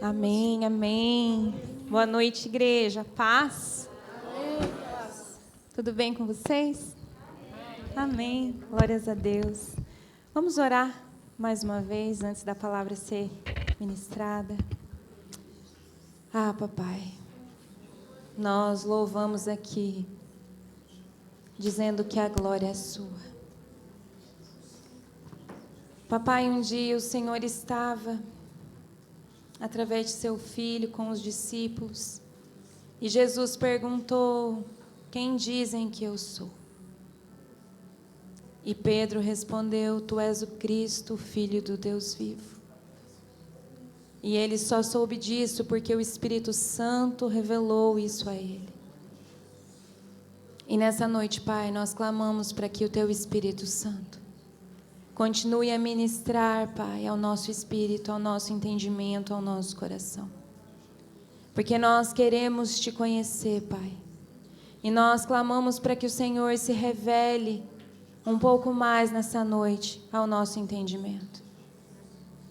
Amém, amém. Boa noite, igreja. Paz? Amém, paz. Tudo bem com vocês? Amém. Glórias a Deus. Vamos orar mais uma vez antes da palavra ser ministrada. Papai, nós louvamos aqui, dizendo que a glória é sua. Papai, um dia o Senhor estava através de seu filho com os discípulos, e Jesus perguntou: quem dizem que eu sou? E Pedro respondeu: tu és o Cristo, o Filho do Deus vivo. E ele só soube disso porque o Espírito Santo revelou isso a ele. E nessa noite, Pai, nós clamamos para que o teu Espírito Santo continue a ministrar, Pai, ao nosso espírito, ao nosso entendimento, ao nosso coração. Porque nós queremos te conhecer, Pai. E nós clamamos para que o Senhor se revele um pouco mais nessa noite ao nosso entendimento.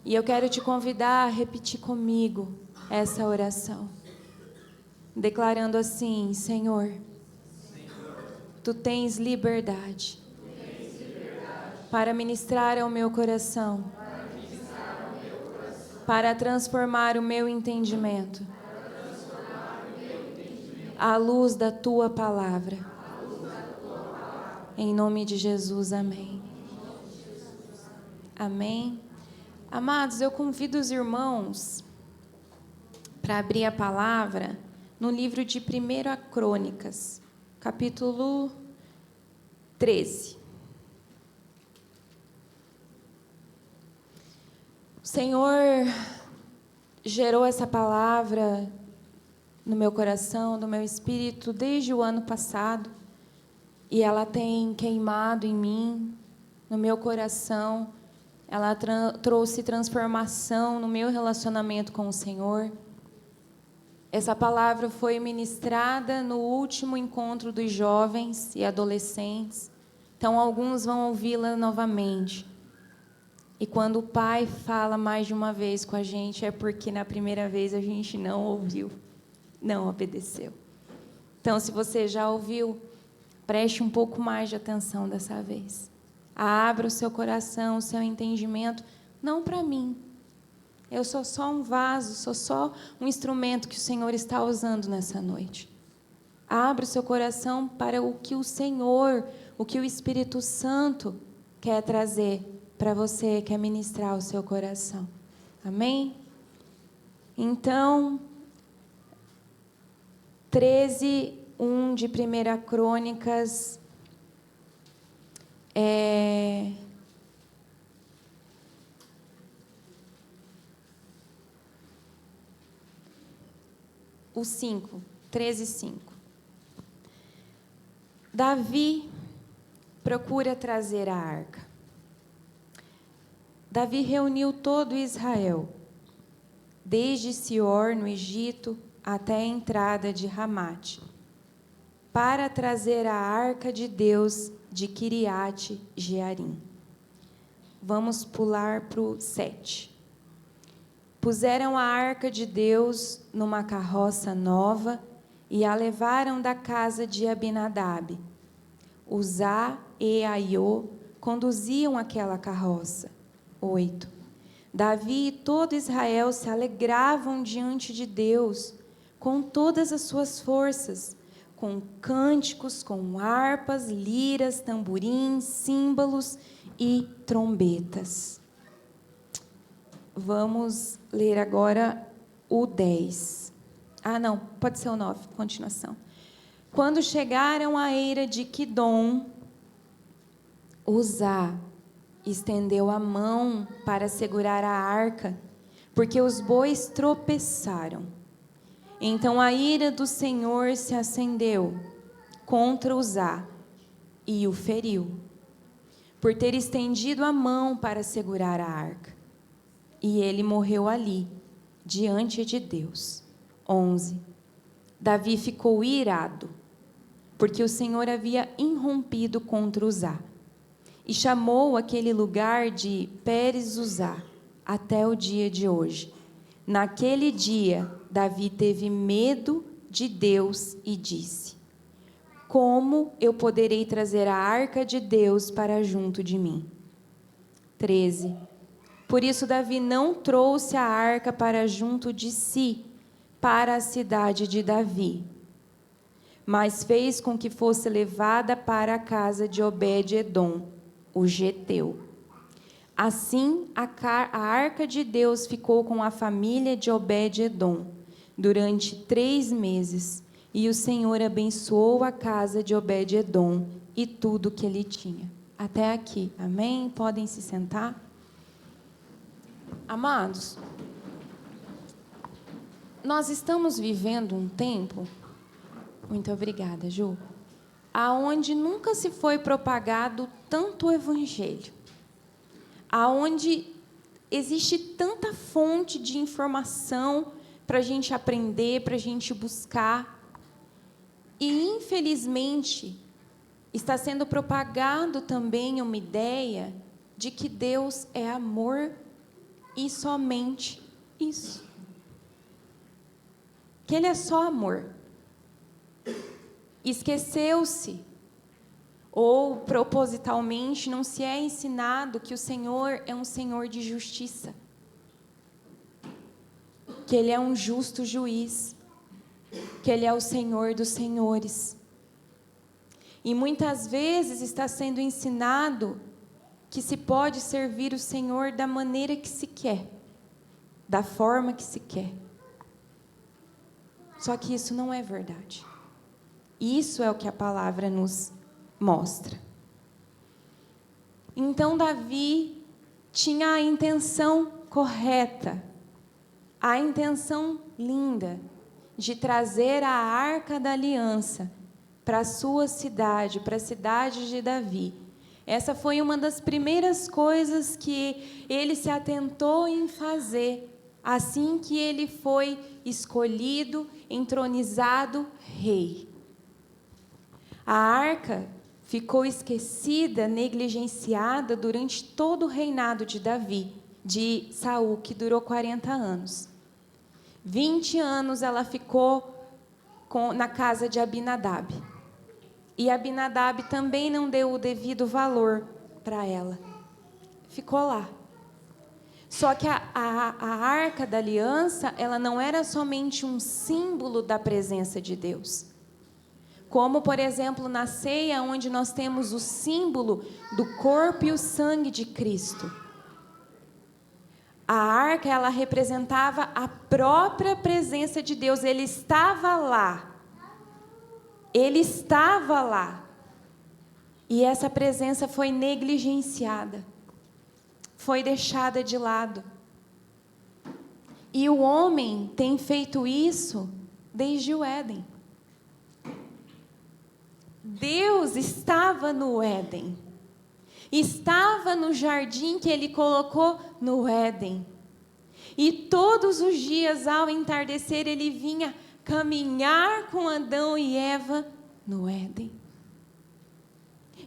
E eu quero te convidar a repetir comigo essa oração, declarando assim: Senhor, tu tens liberdade para ministrar ao meu coração, para transformar o meu entendimento à luz da tua palavra. Em nome de Jesus, amém. Amém. Amados, eu convido os irmãos para abrir a palavra no livro de 1 Crônicas, capítulo 13. O Senhor gerou essa palavra no meu coração, no meu espírito, desde o ano passado, e ela tem queimado em mim, no meu coração. Ela trouxe transformação no meu relacionamento com o Senhor. Essa palavra foi ministrada no último encontro dos jovens e adolescentes, então alguns vão ouvi-la novamente. E quando o Pai fala mais de uma vez com a gente, é porque na primeira vez a gente não ouviu, não obedeceu. Então, se você já ouviu, preste um pouco mais de atenção dessa vez. Abra o seu coração, o seu entendimento, não para mim. Eu sou só um vaso, sou só um instrumento que o Senhor está usando nessa noite. Abra o seu coração para o que o Senhor, o que o Espírito Santo quer trazer para você, quer ministrar o seu coração. Amém? Então, 13:1 de 1 Crônicas, o 5, 13:5. Davi procura trazer a arca. Davi reuniu todo Israel, desde Sior, no Egito, até a entrada de Ramate, para trazer a arca de Deus de Quiriate Jearim. Vamos pular para o 7. Puseram a arca de Deus numa carroça nova e a levaram da casa de Abinadab. Uzá e Aiô conduziam aquela carroça. 8. Davi e todo Israel se alegravam diante de Deus com todas as suas forças, com cânticos, com harpas, liras, tamborins, símbolos e trombetas. Vamos ler agora o 10. Não, pode ser o 9, continuação. Quando chegaram à eira de Quidom, Uzá estendeu a mão para segurar a arca, porque os bois tropeçaram. Então a ira do Senhor se acendeu contra Uzá e o feriu, por ter estendido a mão para segurar a arca. E ele morreu ali, diante de Deus. 11. Davi ficou irado, porque o Senhor havia irrompido contra Uzá, e chamou aquele lugar de Pérez Uzá até o dia de hoje. Naquele dia, Davi teve medo de Deus e disse: como eu poderei trazer a arca de Deus para junto de mim? 13. Por isso Davi não trouxe a arca para junto de si, para a cidade de Davi, mas fez com que fosse levada para a casa de Obed-edom, o geteu. Assim, a arca de Deus ficou com a família de Obed-edom durante 3 meses, e o Senhor abençoou a casa de Obed-edom e tudo que ele tinha. Até aqui, amém? Podem se sentar. Amados, nós estamos vivendo um tempo, muito obrigada, Ju, aonde nunca se foi propagado tanto o evangelho, aonde existe tanta fonte de informação para a gente aprender, para a gente buscar, e infelizmente está sendo propagado também uma ideia de que Deus é amor e somente isso. Que Ele é só amor. Esqueceu-se, ou propositalmente não se é ensinado que o Senhor é um Senhor de justiça, que Ele é um justo juiz, que Ele é o Senhor dos senhores. E muitas vezes está sendo ensinado que se pode servir o Senhor da maneira que se quer, da forma que se quer. Só que isso não é verdade. Isso é o que a palavra nos mostra. Então Davi tinha a intenção correta, a intenção linda de trazer a Arca da Aliança para a sua cidade, para a cidade de Davi. Essa foi uma das primeiras coisas que ele se atentou em fazer, assim que ele foi escolhido, entronizado rei. A arca ficou esquecida, negligenciada durante todo o reinado de Davi, de Saul, que durou 40 anos. 20 anos ela ficou na casa de Abinadab. E Abinadab também não deu o devido valor para ela. Ficou lá. Só que a Arca da Aliança, ela não era somente um símbolo da presença de Deus. Como, por exemplo, na ceia, onde nós temos o símbolo do corpo e o sangue de Cristo. A arca, ela representava a própria presença de Deus. Ele estava lá. Ele estava lá. E essa presença foi negligenciada. Foi deixada de lado. E o homem tem feito isso desde o Éden. Deus estava no Éden. Estava no jardim que Ele colocou no Éden. E todos os dias, ao entardecer, Ele vinha caminhar com Adão e Eva no Éden.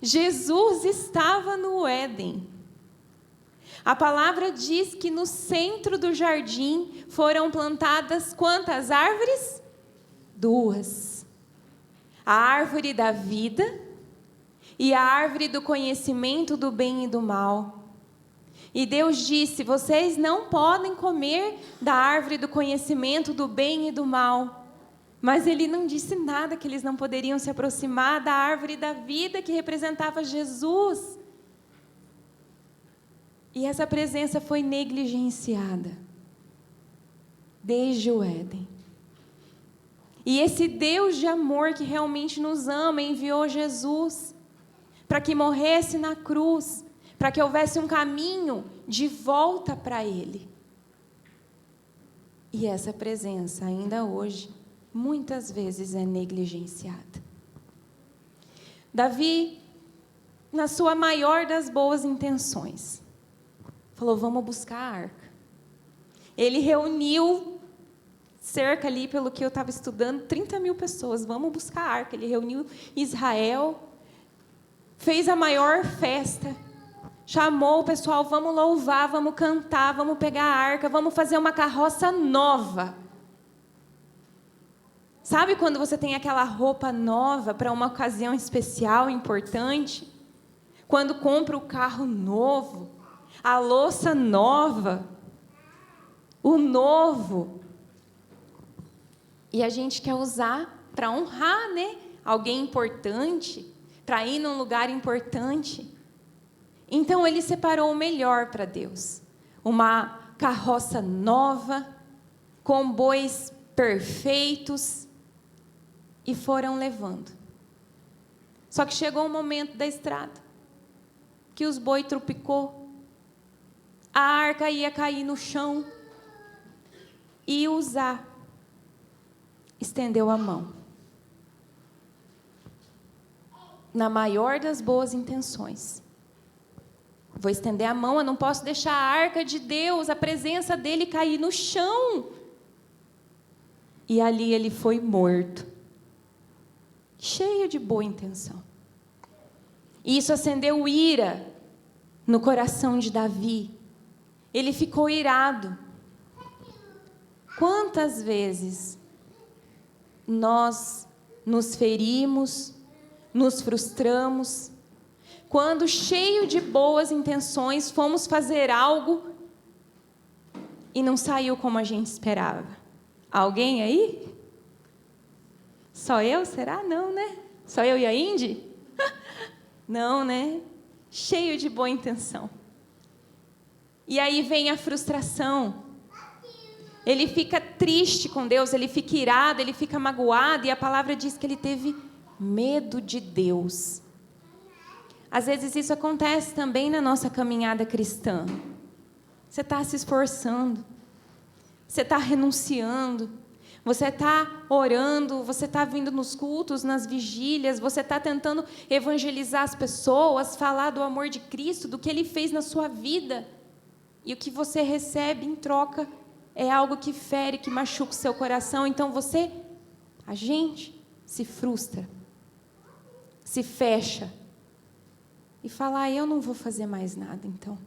Jesus estava no Éden. A palavra diz que no centro do jardim foram plantadas quantas árvores? 2. A árvore da vida e a árvore do conhecimento do bem e do mal. E Deus disse: vocês não podem comer da árvore do conhecimento do bem e do mal. Mas Ele não disse nada que eles não poderiam se aproximar da árvore da vida que representava Jesus. E essa presença foi negligenciada desde o Éden. E esse Deus de amor que realmente nos ama enviou Jesus para que morresse na cruz, para que houvesse um caminho de volta para Ele. E essa presença ainda hoje muitas vezes é negligenciada. Davi, na sua maior das boas intenções, falou: vamos buscar a arca. Ele reuniu cerca ali, pelo que eu estava estudando, 30 mil pessoas. Vamos buscar a arca. Ele reuniu Israel, fez a maior festa, chamou o pessoal, vamos louvar, vamos cantar, vamos pegar a arca, vamos fazer uma carroça nova. Sabe quando você tem aquela roupa nova para uma ocasião especial, importante? Quando compra o carro novo, a louça nova, o novo. E a gente quer usar para honrar, né? Alguém importante, para ir num lugar importante. Então, ele separou o melhor para Deus. Uma carroça nova, com bois perfeitos, e foram levando. Só que chegou um momento da estrada, que os bois trupicou, a arca ia cair no chão, e Uzá estendeu a mão. Na maior das boas intenções. Vou estender a mão, eu não posso deixar a arca de Deus, a presença dele cair no chão. E ali ele foi morto. Cheio de boa intenção. E isso acendeu ira no coração de Davi. Ele ficou irado. Quantas vezes nós nos ferimos, nos frustramos, quando, cheio de boas intenções, fomos fazer algo e não saiu como a gente esperava? Alguém aí? Só eu? Será? Não, né? Só eu e a Indy? Não, né? Cheio de boa intenção. E aí vem a frustração. Ele fica triste com Deus, ele fica irado, ele fica magoado, e a palavra diz que ele teve medo de Deus. Às vezes isso acontece também na nossa caminhada cristã. Você está se esforçando, você está renunciando, você está orando, você está vindo nos cultos, nas vigílias, você está tentando evangelizar as pessoas, falar do amor de Cristo, do que Ele fez na sua vida. E o que você recebe em troca é algo que fere, que machuca o seu coração. Então a gente se frustra, se fecha, e falar, eu não vou fazer mais nada, então.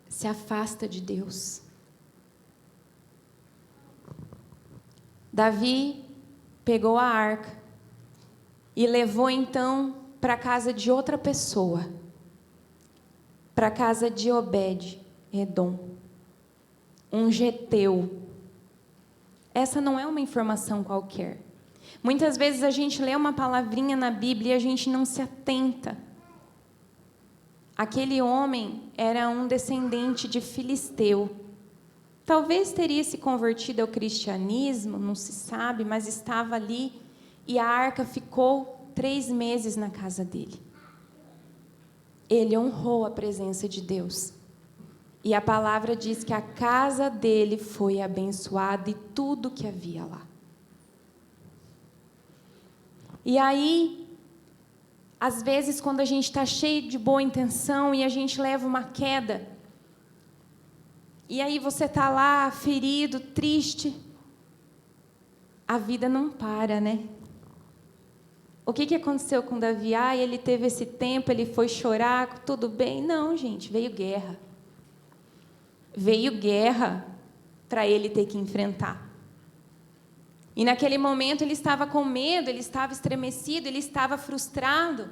Se afasta de Deus. Davi pegou a arca e levou, então, para a casa de outra pessoa, para a casa de Obed-Edom, um geteu. Essa não é uma informação qualquer. Muitas vezes a gente lê uma palavrinha na Bíblia e a gente não se atenta. Aquele homem era um descendente de filisteu. Talvez teria se convertido ao cristianismo, não se sabe, mas estava ali, e a arca ficou 3 meses na casa dele. Ele honrou a presença de Deus. E a palavra diz que a casa dele foi abençoada e tudo que havia lá. E aí, às vezes, quando a gente está cheio de boa intenção e a gente leva uma queda, e aí você está lá, ferido, triste, a vida não para, né? O que aconteceu com Davi? Ele teve esse tempo, ele foi chorar, tudo bem? Não, gente, veio guerra. Veio guerra para ele ter que enfrentar. E naquele momento ele estava com medo, ele estava estremecido, ele estava frustrado.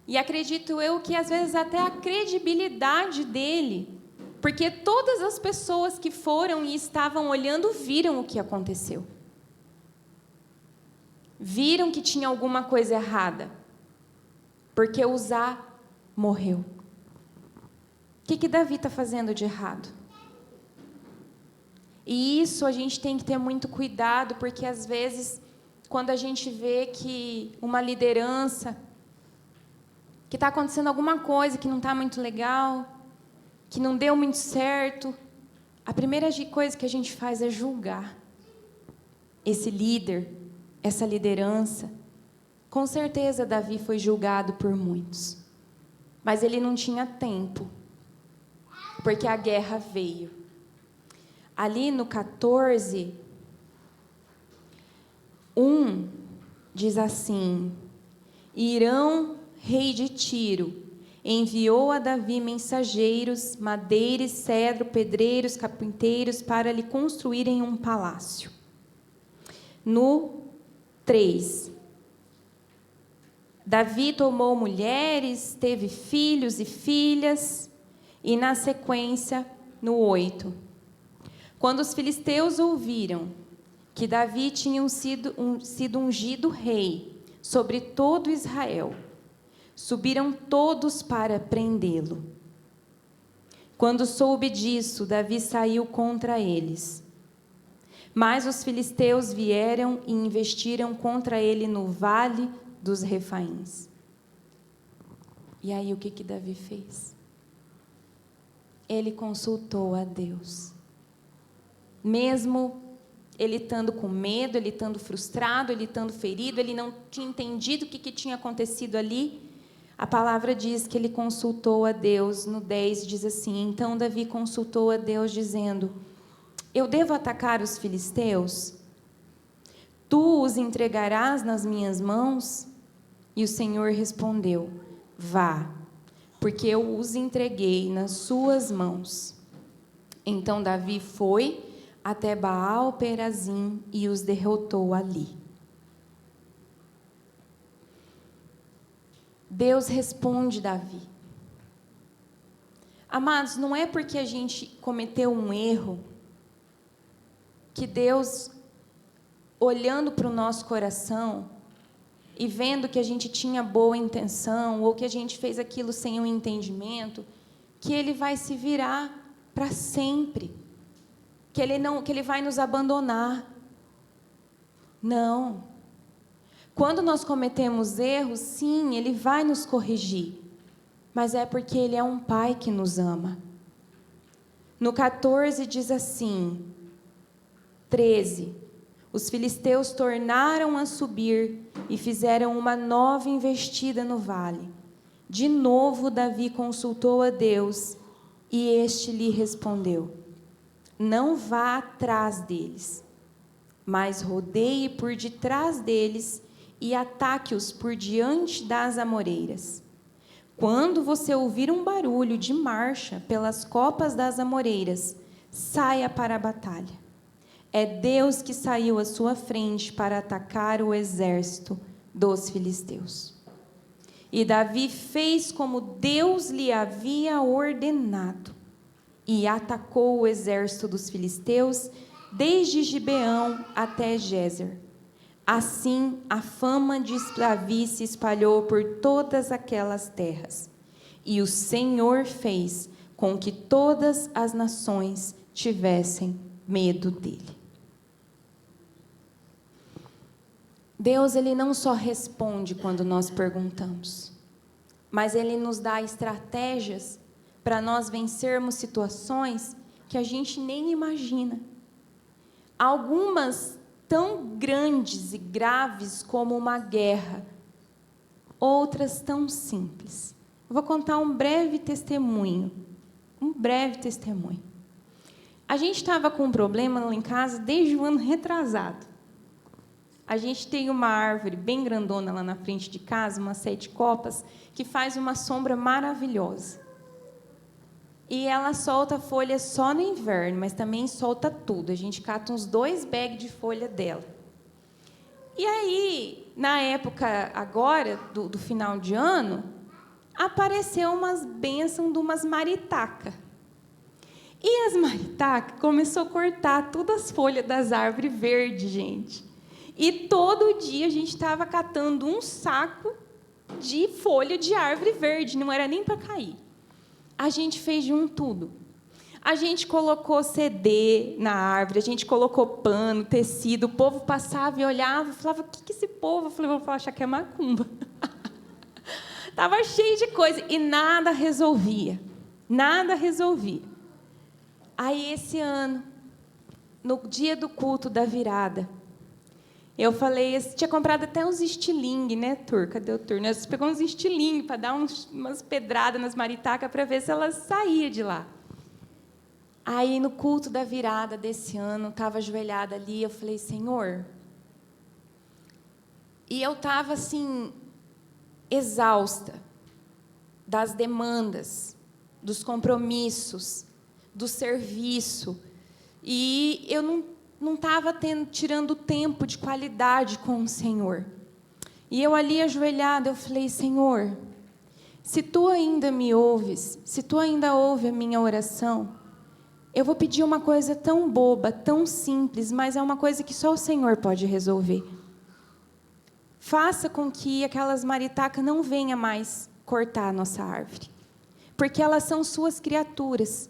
E acredito eu que às vezes até a credibilidade dele, porque todas as pessoas que foram e estavam olhando viram o que aconteceu. Viram que tinha alguma coisa errada, porque Uzá morreu. O que Davi está fazendo de errado? E isso a gente tem que ter muito cuidado, porque às vezes, quando a gente vê que uma liderança, que está acontecendo alguma coisa que não está muito legal, que não deu muito certo, a primeira coisa que a gente faz é julgar esse líder, essa liderança. Com certeza Davi foi julgado por muitos, mas ele não tinha tempo, porque a guerra veio. Ali no 14:1, diz assim: Irão, rei de Tiro, enviou a Davi mensageiros, madeiros, cedro, pedreiros, carpinteiros, para lhe construírem um palácio. No 3. Davi tomou mulheres, teve filhos e filhas, e na sequência, no 8. Quando os filisteus ouviram que Davi tinha sido ungido rei sobre todo Israel, subiram todos para prendê-lo. Quando soube disso, Davi saiu contra eles. Mas os filisteus vieram e investiram contra ele no vale dos Refaíns. E aí o que Davi fez? Ele consultou a Deus. Mesmo ele estando com medo, ele estando frustrado, ele estando ferido, ele não tinha entendido o que tinha acontecido ali, a palavra diz que ele consultou a Deus. No 10 diz assim: então Davi consultou a Deus dizendo: eu devo atacar os filisteus? Tu os entregarás nas minhas mãos? E o Senhor respondeu: vá, porque eu os entreguei nas suas mãos. Então Davi foi até Baal-Perazim e os derrotou ali. Deus responde Davi. Amados, não é porque a gente cometeu um erro que Deus, olhando para o nosso coração e vendo que a gente tinha boa intenção ou que a gente fez aquilo sem um entendimento, que Ele vai se virar para sempre, que Ele vai nos abandonar. Não. Quando nós cometemos erros, sim, Ele vai nos corrigir, mas é porque Ele é um Pai que nos ama. No 14 diz assim, 13, os filisteus tornaram a subir e fizeram uma nova investida no vale. De novo Davi consultou a Deus e este lhe respondeu: não vá atrás deles, mas rodeie por detrás deles e ataque-os por diante das amoreiras. Quando você ouvir um barulho de marcha pelas copas das amoreiras, saia para a batalha. É Deus que saiu à sua frente para atacar o exército dos filisteus. E Davi fez como Deus lhe havia ordenado e atacou o exército dos filisteus desde Gibeão até Gézer. Assim, a fama de Davi se espalhou por todas aquelas terras, e o Senhor fez com que todas as nações tivessem medo dele. Deus, Ele não só responde quando nós perguntamos, mas Ele nos dá estratégias para nós vencermos situações que a gente nem imagina. Algumas tão grandes e graves como uma guerra, outras tão simples. Eu vou contar um breve testemunho. A gente estava com um problema lá em casa desde o ano retrasado. A gente tem uma árvore bem grandona lá na frente de casa, umas 7 copas, que faz uma sombra maravilhosa. E ela solta folha só no inverno, mas também solta tudo. A gente cata uns 2 bags de folha dela. E aí, na época agora, do final de ano, apareceu umas bênçãos de umas maritacas. E as maritacas começou a cortar todas as folhas das árvores verdes, gente. E todo dia a gente estava catando um saco de folha de árvore verde, não era nem para cair. A gente fez de um tudo. A gente colocou CD na árvore, a gente colocou pano, tecido, o povo passava e olhava e falava: o que é esse povo? Eu falei: vou achar que é macumba. Estava cheio de coisa e nada resolvia. Aí, esse ano, no dia do culto da virada, eu falei, tinha comprado até uns estilingue, né, Tur? Cadê o Tur? Nós pegamos uns estilingue para dar umas pedradas nas maritacas para ver se elas saíam de lá. Aí, no culto da virada desse ano, estava ajoelhada ali, eu falei: Senhor... E eu estava, assim, exausta das demandas, dos compromissos, do serviço. E eu não estava tirando tempo de qualidade com o Senhor. E eu ali ajoelhada, eu falei: Senhor, se Tu ainda me ouves, se Tu ainda ouve a minha oração, eu vou pedir uma coisa tão boba, tão simples, mas é uma coisa que só o Senhor pode resolver. Faça com que aquelas maritacas não venham mais cortar a nossa árvore, porque elas são Suas criaturas,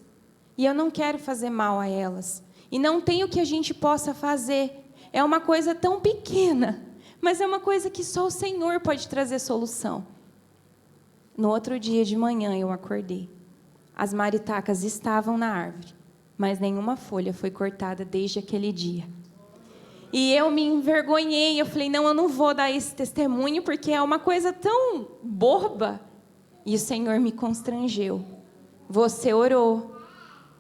e eu não quero fazer mal a elas. E não tem o que a gente possa fazer. É uma coisa tão pequena, mas é uma coisa que só o Senhor pode trazer solução. No outro dia de manhã eu acordei. As maritacas estavam na árvore, mas nenhuma folha foi cortada desde aquele dia. E eu me envergonhei, eu falei: não, eu não vou dar esse testemunho, porque é uma coisa tão boba. E o Senhor me constrangeu. Você orou,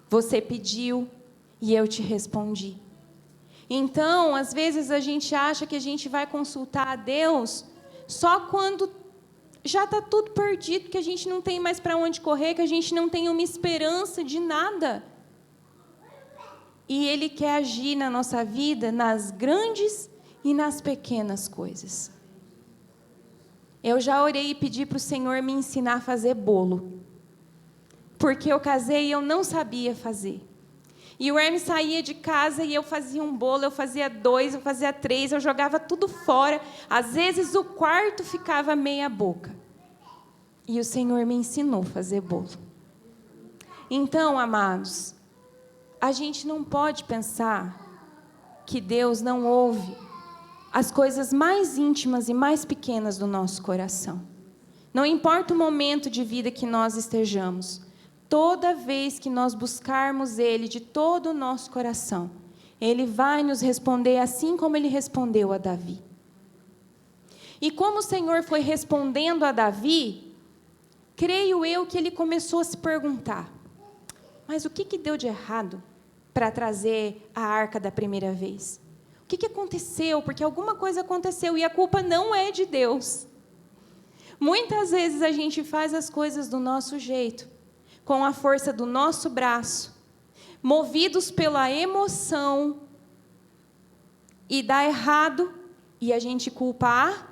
você pediu, e eu te respondi. Então, às vezes a gente acha que a gente vai consultar a Deus só quando já está tudo perdido, que a gente não tem mais para onde correr, que a gente não tem uma esperança de nada. E Ele quer agir na nossa vida, nas grandes e nas pequenas coisas. Eu já orei e pedi para o Senhor me ensinar a fazer bolo, porque eu casei e eu não sabia fazer. E o Hermes saía de casa e eu fazia um bolo, eu fazia 2, eu fazia 3, eu jogava tudo fora. Às vezes o quarto ficava meia boca. E o Senhor me ensinou a fazer bolo. Então, amados, a gente não pode pensar que Deus não ouve as coisas mais íntimas e mais pequenas do nosso coração. Não importa o momento de vida que nós estejamos, toda vez que nós buscarmos Ele de todo o nosso coração, Ele vai nos responder assim como Ele respondeu a Davi. E como o Senhor foi respondendo a Davi, creio eu que Ele começou a se perguntar: mas o que deu de errado para trazer a arca da primeira vez? O que aconteceu? Porque alguma coisa aconteceu e a culpa não é de Deus. Muitas vezes a gente faz as coisas do nosso jeito, com a força do nosso braço, movidos pela emoção, e dá errado, e a gente culpa a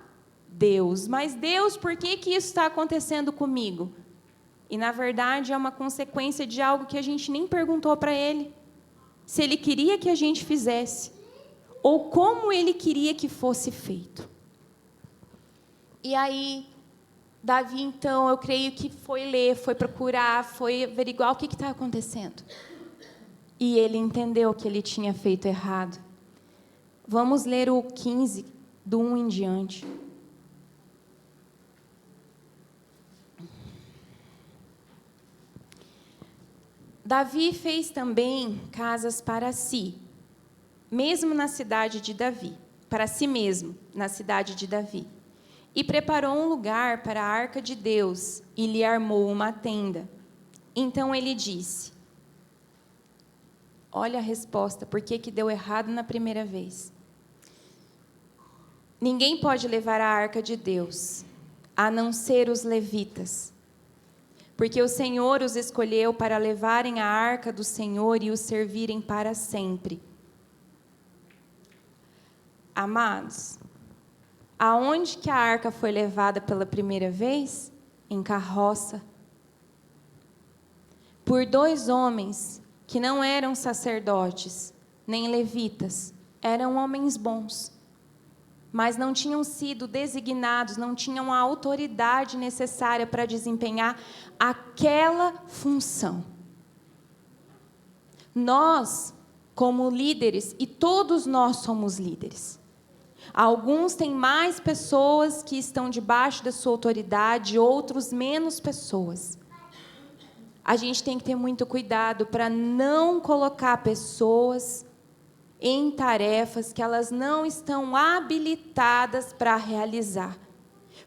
Deus. Mas Deus, por que isso está acontecendo comigo? E, na verdade, é uma consequência de algo que a gente nem perguntou para Ele, se Ele queria que a gente fizesse, ou como Ele queria que fosse feito. E aí, Davi, então, eu creio que foi ler, foi procurar, foi averiguar o que está acontecendo. E ele entendeu que ele tinha feito errado. Vamos ler o 15, do 1 em diante. Davi fez também casas para si, mesmo na cidade de Davi, para si mesmo, na cidade de Davi. E preparou um lugar para a arca de Deus, e lhe armou uma tenda. Então ele disse: olha a resposta, por que deu errado na primeira vez. Ninguém pode levar a arca de Deus, a não ser os levitas, porque o Senhor os escolheu para levarem a arca do Senhor e os servirem para sempre. Amados, aonde que a arca foi levada pela primeira vez? Em carroça. Por 2 homens que não eram sacerdotes, nem levitas, eram homens bons, mas não tinham sido designados, não tinham a autoridade necessária para desempenhar aquela função. Nós, como líderes, e todos nós somos líderes, alguns têm mais pessoas que estão debaixo da sua autoridade, outros menos pessoas. A gente tem que ter muito cuidado para não colocar pessoas em tarefas que elas não estão habilitadas para realizar,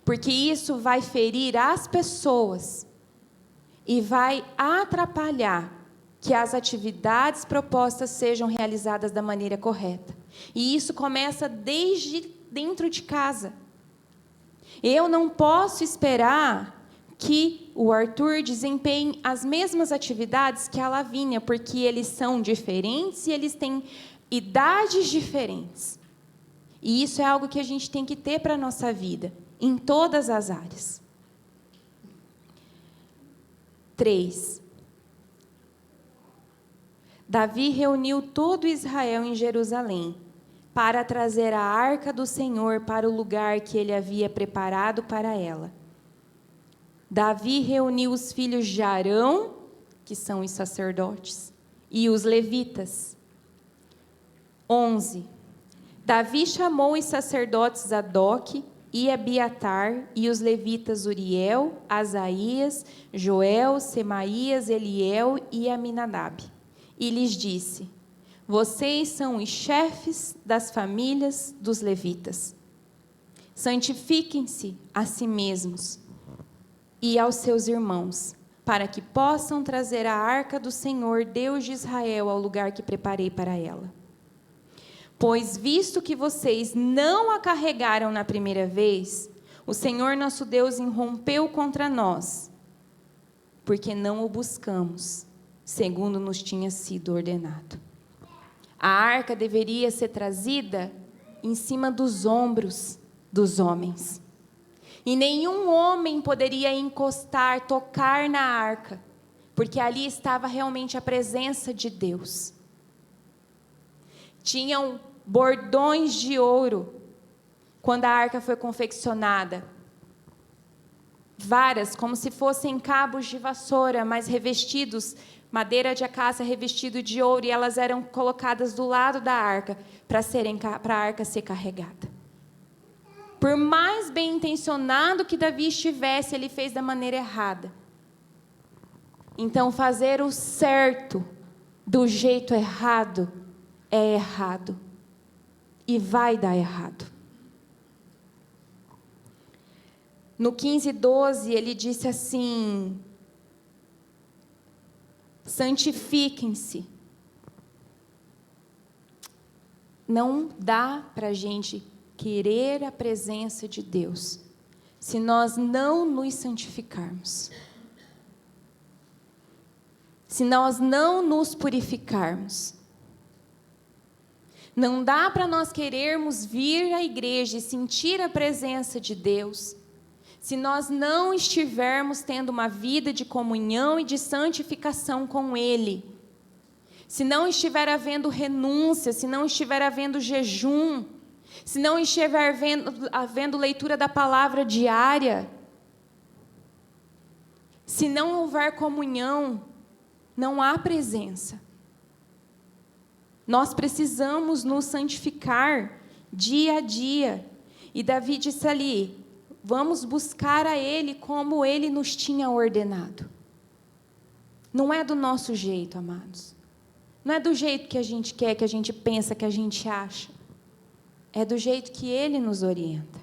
porque isso vai ferir as pessoas e vai atrapalhar que as atividades propostas sejam realizadas da maneira correta. E isso começa desde dentro de casa. Eu não posso esperar que o Arthur desempenhe as mesmas atividades que a Lavínia, porque eles são diferentes e eles têm idades diferentes. E isso é algo que a gente tem que ter para a nossa vida, em todas as áreas. 3. Davi reuniu todo Israel em Jerusalém para trazer a arca do Senhor para o lugar que ele havia preparado para ela. Davi reuniu os filhos de Arão, que são os sacerdotes, e os levitas. 11. Davi chamou os sacerdotes Zadoque e Abiatar e os levitas Uriel, Asaías, Joel, Semaías, Eliel e Aminadab. E lhes disse: vocês são os chefes das famílias dos levitas. Santifiquem-se a si mesmos e aos seus irmãos, para que possam trazer a arca do Senhor, Deus de Israel, ao lugar que preparei para ela. Pois, visto que vocês não a carregaram na primeira vez, o Senhor nosso Deus irrompeu contra nós, porque não o buscamos, segundo nos tinha sido ordenado. A arca deveria ser trazida em cima dos ombros dos homens. E nenhum homem poderia encostar, tocar na arca, porque ali estava realmente a presença de Deus. Tinham bordões de ouro quando a arca foi confeccionada. Varas, como se fossem cabos de vassoura, mas revestidos, madeira de acácia revestido de ouro, e elas eram colocadas do lado da arca para a arca ser carregada. Por mais bem intencionado que Davi estivesse, ele fez da maneira errada. Então, fazer o certo do jeito errado é errado. E vai dar errado. No 15:12, ele disse assim: santifiquem-se. Não dá para a gente querer a presença de Deus se nós não nos santificarmos. Se nós não nos purificarmos. Não dá para nós querermos vir à igreja e sentir a presença de Deus se nós não estivermos tendo uma vida de comunhão e de santificação com Ele. Se não estiver havendo renúncia, se não estiver havendo jejum, se não estiver havendo leitura da palavra diária, se não houver comunhão, não há presença. Nós precisamos nos santificar dia a dia. E Davi disse ali: vamos buscar a Ele como Ele nos tinha ordenado. Não é do nosso jeito, amados. Não é do jeito que a gente quer, que a gente pensa, que a gente acha. É do jeito que Ele nos orienta.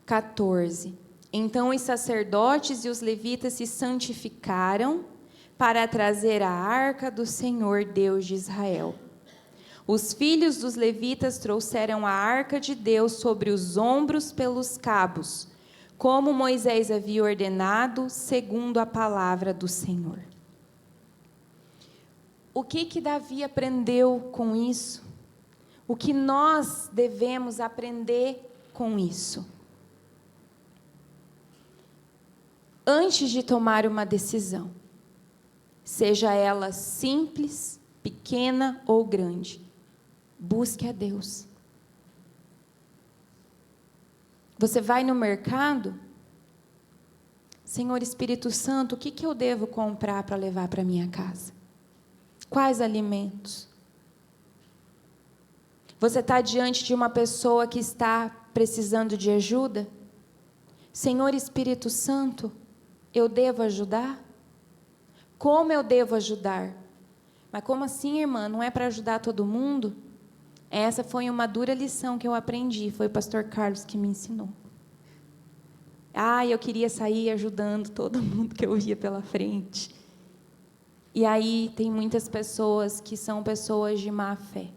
14. Então os sacerdotes e os levitas se santificaram para trazer a arca do Senhor, Deus de Israel. Os filhos dos levitas trouxeram a arca de Deus sobre os ombros pelos cabos, como Moisés havia ordenado, segundo a palavra do Senhor. O que Davi aprendeu com isso? O que nós devemos aprender com isso? Antes de tomar uma decisão, seja ela simples, pequena ou grande, busque a Deus. Você vai no mercado? Senhor Espírito Santo, o que eu devo comprar para levar para minha casa? Quais alimentos? Você está diante de uma pessoa que está precisando de ajuda? Senhor Espírito Santo, eu devo ajudar? Como eu devo ajudar? Mas como assim, irmã? Não é para ajudar todo mundo? Essa foi uma dura lição que eu aprendi. Foi o pastor Carlos que me ensinou. Eu queria sair ajudando todo mundo que eu via pela frente. E aí tem muitas pessoas que são pessoas de má fé.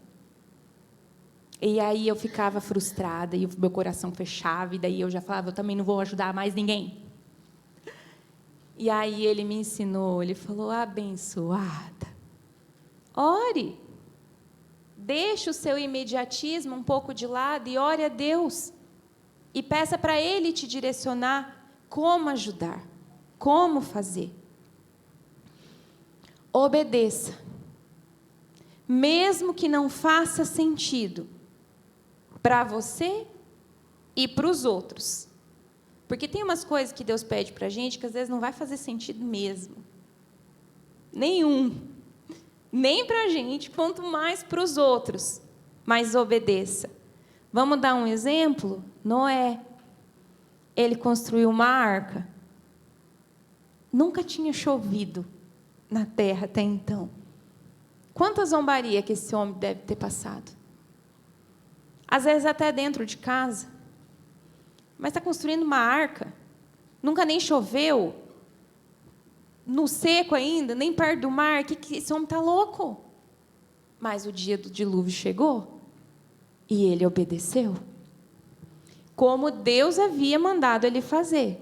E aí eu ficava frustrada, e o meu coração fechava, e daí eu já falava, eu também não vou ajudar mais ninguém. E aí ele me ensinou, ele falou, abençoada, ore. Deixe o seu imediatismo um pouco de lado e ore a Deus. E peça para Ele te direcionar como ajudar, como fazer. Obedeça. Mesmo que não faça sentido para você e para os outros. Porque tem umas coisas que Deus pede para a gente que às vezes não vai fazer sentido mesmo. Nenhum. Nem para a gente, quanto mais para os outros. Mas obedeça. Vamos dar um exemplo? Noé. Ele construiu uma arca. Nunca tinha chovido na terra até então. Quanta zombaria que esse homem deve ter passado. Às vezes até dentro de casa. Mas está construindo uma arca. Nunca nem choveu. No seco ainda, nem perto do mar. Que esse homem está louco. Mas o dia do dilúvio chegou. E ele obedeceu. Como Deus havia mandado ele fazer.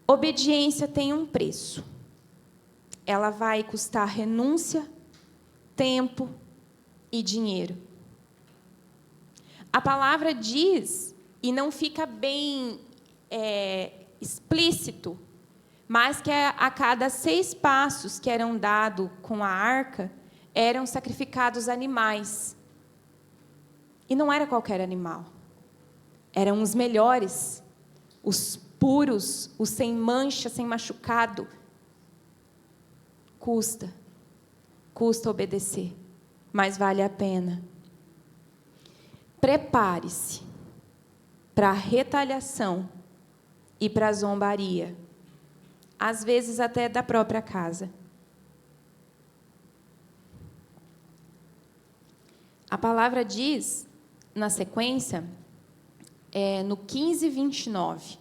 Obediência tem um preço. Ela vai custar renúncia, tempo e dinheiro. A palavra diz, e não fica bem explícito, mas que a cada 6 passos que eram dados com a arca, eram sacrificados animais. E não era qualquer animal. Eram os melhores, os puros, os sem mancha, sem machucado. Custa obedecer, mas vale a pena. Prepare-se para a retaliação e para a zombaria, às vezes até da própria casa. A palavra diz, na sequência, no 15:29,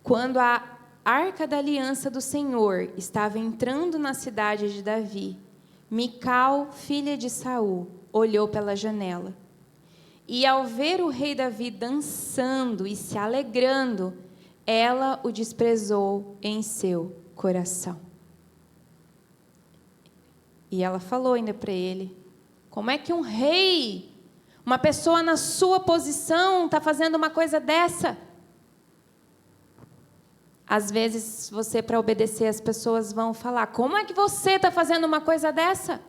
quando a Arca da Aliança do Senhor estava entrando na cidade de Davi, Mical, filha de Saul, olhou pela janela. E ao ver o rei Davi dançando e se alegrando, ela o desprezou em seu coração. E ela falou ainda para ele, como é que um rei, uma pessoa na sua posição, está fazendo uma coisa dessa? Às vezes, você, para obedecer, as pessoas vão falar, como é que você está fazendo uma coisa dessa?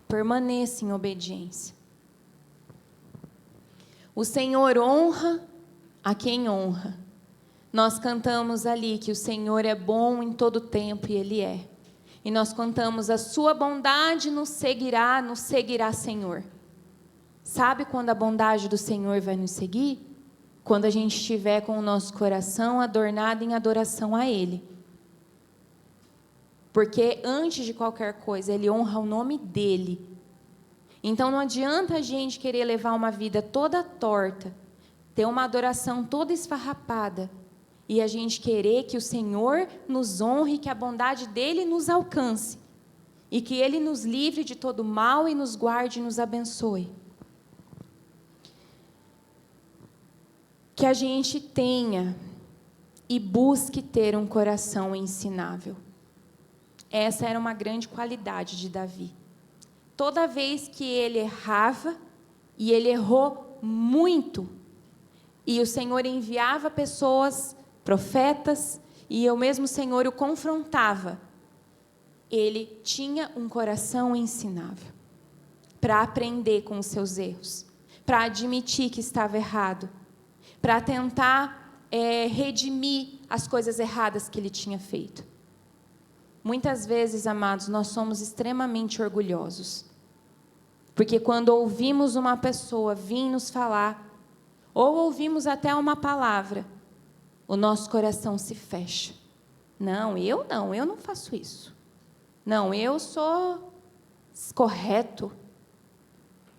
Permaneça em obediência. O Senhor honra a quem honra. Nós cantamos ali que o Senhor é bom em todo tempo, e Ele é. E nós cantamos, a sua bondade nos seguirá, Senhor. Sabe quando a bondade do Senhor vai nos seguir? Quando a gente estiver com o nosso coração adornado em adoração a Ele. Porque antes de qualquer coisa, Ele honra o nome dEle. Então não adianta a gente querer levar uma vida toda torta, ter uma adoração toda esfarrapada, e a gente querer que o Senhor nos honre, que a bondade dEle nos alcance, e que Ele nos livre de todo mal e nos guarde e nos abençoe. Que a gente tenha e busque ter um coração ensinável. Essa era uma grande qualidade de Davi. Toda vez que ele errava, e ele errou muito, e o Senhor enviava pessoas, profetas, e o mesmo Senhor o confrontava, ele tinha um coração ensinável, para aprender com os seus erros, para admitir que estava errado, para tentar redimir as coisas erradas que ele tinha feito. Muitas vezes, amados, nós somos extremamente orgulhosos. Porque quando ouvimos uma pessoa vir nos falar, ou ouvimos até uma palavra, o nosso coração se fecha. Não, eu não faço isso. Não, eu sou correto.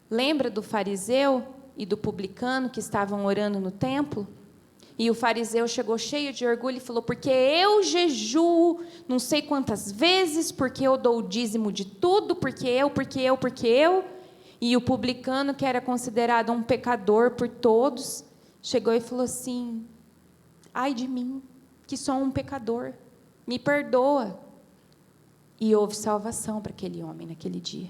Lembra do fariseu e do publicano que estavam orando no templo? E o fariseu chegou cheio de orgulho e falou: porque eu jejuo não sei quantas vezes, porque eu dou o dízimo de tudo, porque eu. E o publicano, que era considerado um pecador por todos, chegou e falou assim: ai de mim, que sou um pecador, me perdoa. E houve salvação para aquele homem naquele dia.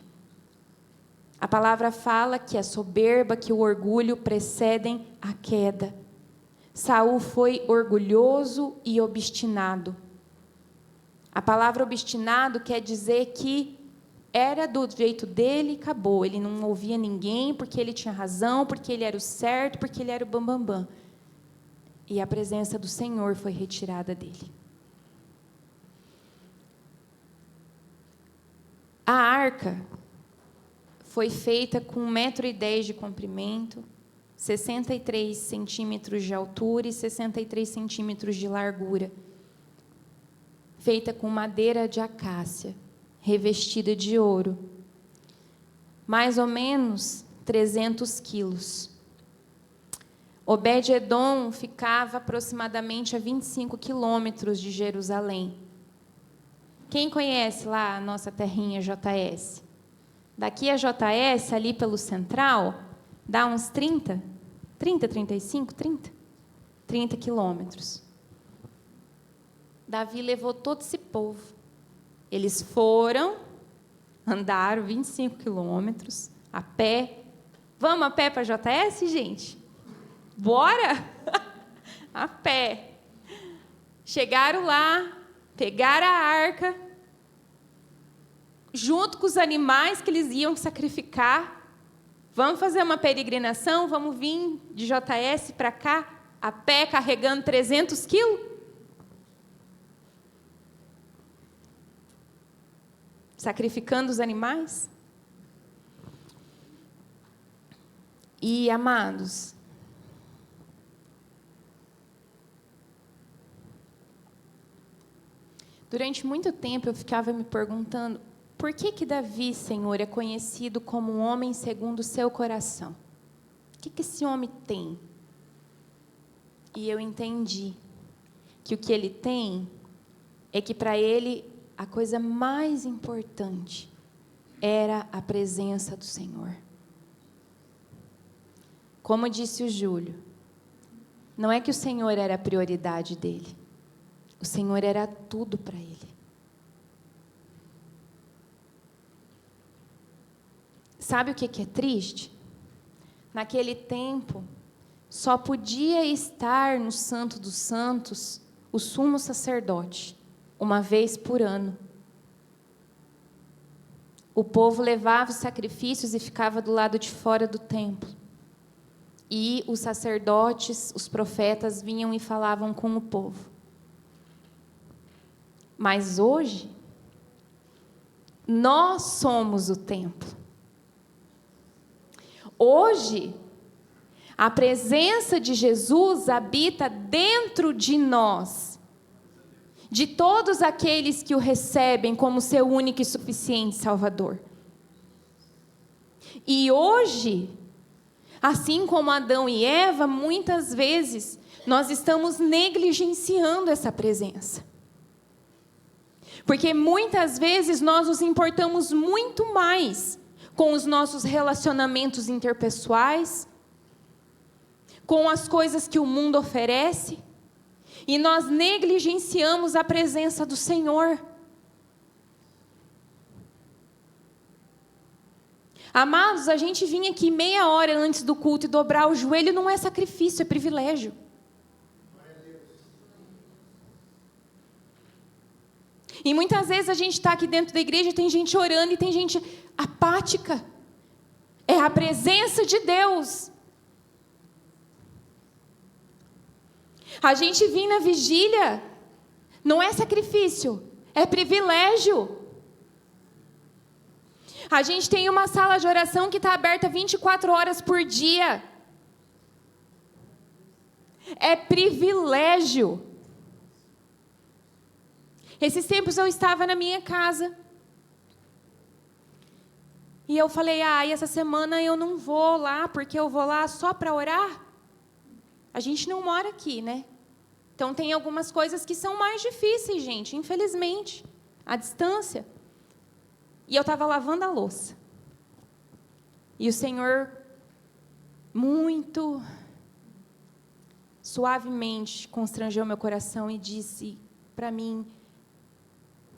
A palavra fala que a soberba, que o orgulho precedem a queda. Saul foi orgulhoso e obstinado. A palavra obstinado quer dizer que era do jeito dele e acabou. Ele não ouvia ninguém porque ele tinha razão, porque ele era o certo, porque ele era o bambambam. E a presença do Senhor foi retirada dele. A arca foi feita com 1,10 m de comprimento, 63 centímetros de altura e 63 centímetros de largura. Feita com madeira de acácia, revestida de ouro. Mais ou menos 300 quilos. Obed-edom ficava aproximadamente a 25 quilômetros de Jerusalém. Quem conhece lá a nossa terrinha JS? Daqui a JS, ali pelo central, dá uns 30 quilômetros. Davi levou todo esse povo. Eles foram, andaram 25 quilômetros, a pé. Vamos a pé para JS, gente? Bora? A pé. Chegaram lá, pegaram a arca, junto com os animais que eles iam sacrificar. Vamos fazer uma peregrinação? Vamos vir de JS para cá, a pé, carregando 300 quilos? Sacrificando os animais? E, amados, durante muito tempo eu ficava me perguntando: por que Davi, Senhor, é conhecido como um homem segundo o seu coração? O que esse homem tem? E eu entendi que o que ele tem é que para ele a coisa mais importante era a presença do Senhor. Como disse o Júlio, não é que o Senhor era a prioridade dele, o Senhor era tudo para ele. Sabe o que é triste? Naquele tempo, só podia estar no Santo dos Santos o sumo sacerdote, uma vez por ano. O povo levava os sacrifícios e ficava do lado de fora do templo. E os sacerdotes, os profetas, vinham e falavam com o povo. Mas hoje, nós somos o templo. Hoje, a presença de Jesus habita dentro de nós, de todos aqueles que o recebem como seu único e suficiente Salvador. E hoje, assim como Adão e Eva, muitas vezes nós estamos negligenciando essa presença. Porque muitas vezes nós nos importamos muito mais com os nossos relacionamentos interpessoais, com as coisas que o mundo oferece, e nós negligenciamos a presença do Senhor. Amados, a gente vinha aqui meia hora antes do culto e dobrar o joelho não é sacrifício, é privilégio. E muitas vezes a gente está aqui dentro da igreja e tem gente orando e tem gente apática. É a presença de Deus. A gente vir na vigília não é sacrifício, é privilégio. A gente tem uma sala de oração que está aberta 24 horas por dia. É privilégio. Esses tempos eu estava na minha casa. E eu falei, e essa semana eu não vou lá, porque eu vou lá só para orar. A gente não mora aqui, né? Então, tem algumas coisas que são mais difíceis, gente, infelizmente, à distância. E eu estava lavando a louça. E o Senhor, muito suavemente, constrangeu meu coração e disse para mim: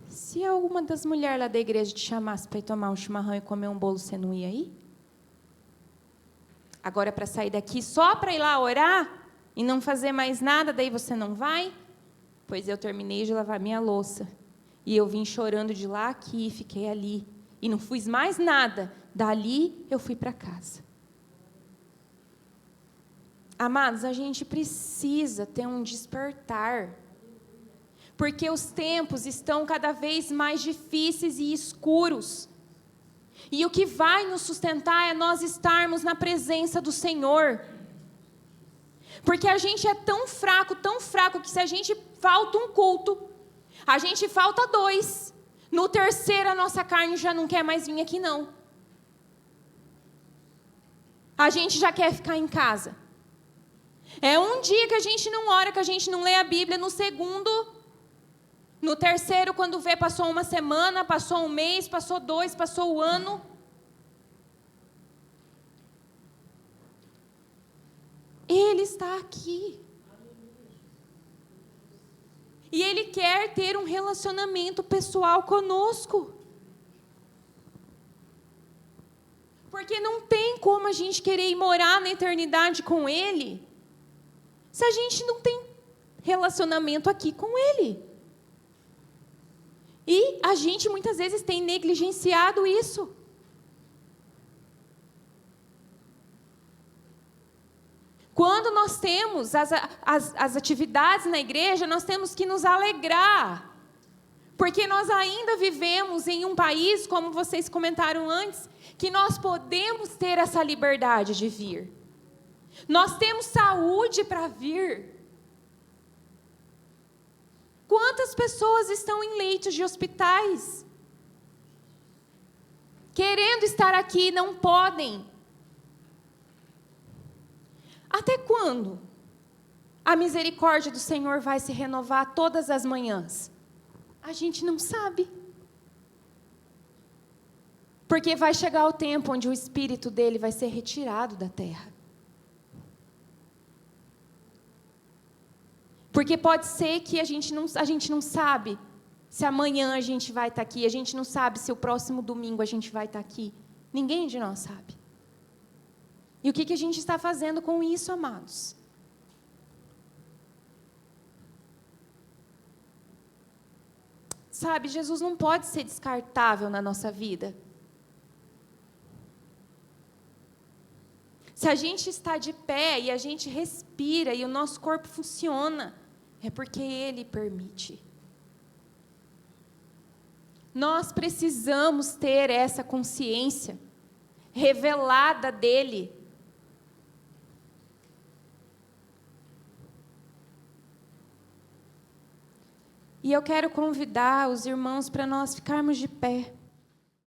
se alguma das mulheres lá da igreja te chamasse para ir tomar um chimarrão e comer um bolo, você não ia ir? Agora, para sair daqui só para ir lá orar e não fazer mais nada, daí você não vai? Pois eu terminei de lavar minha louça. E eu vim chorando de lá aqui e fiquei ali. E não fiz mais nada. Dali, eu fui para casa. Amados, a gente precisa ter um despertar. Porque os tempos estão cada vez mais difíceis e escuros. E o que vai nos sustentar é nós estarmos na presença do Senhor. Porque a gente é tão fraco, que se a gente falta um culto, a gente falta 2. No terceiro, a nossa carne já não quer mais vir aqui, não. A gente já quer ficar em casa. É um dia que a gente não ora, que a gente não lê a Bíblia. No segundo, no terceiro, quando vê, passou uma semana, passou um mês, passou 2, passou o ano. Ele está aqui. E Ele quer ter um relacionamento pessoal conosco. Porque não tem como a gente querer ir morar na eternidade com Ele, se a gente não tem relacionamento aqui com Ele. E a gente muitas vezes tem negligenciado isso. Quando nós temos as atividades na igreja, nós temos que nos alegrar. Porque nós ainda vivemos em um país, como vocês comentaram antes, que nós podemos ter essa liberdade de vir. Nós temos saúde para vir. Quantas pessoas estão em leitos de hospitais? Querendo estar aqui, não podem. Até quando a misericórdia do Senhor vai se renovar todas as manhãs? A gente não sabe. Porque vai chegar o tempo onde o Espírito dele vai ser retirado da terra. Porque pode ser que a gente não sabe se amanhã a gente vai estar aqui, a gente não sabe se o próximo domingo a gente vai estar aqui. Ninguém de nós sabe. E o que a gente está fazendo com isso, amados? Sabe, Jesus não pode ser descartável na nossa vida. Se a gente está de pé e a gente respira e o nosso corpo funciona, é porque Ele permite. Nós precisamos ter essa consciência revelada dEle. E eu quero convidar os irmãos para nós ficarmos de pé.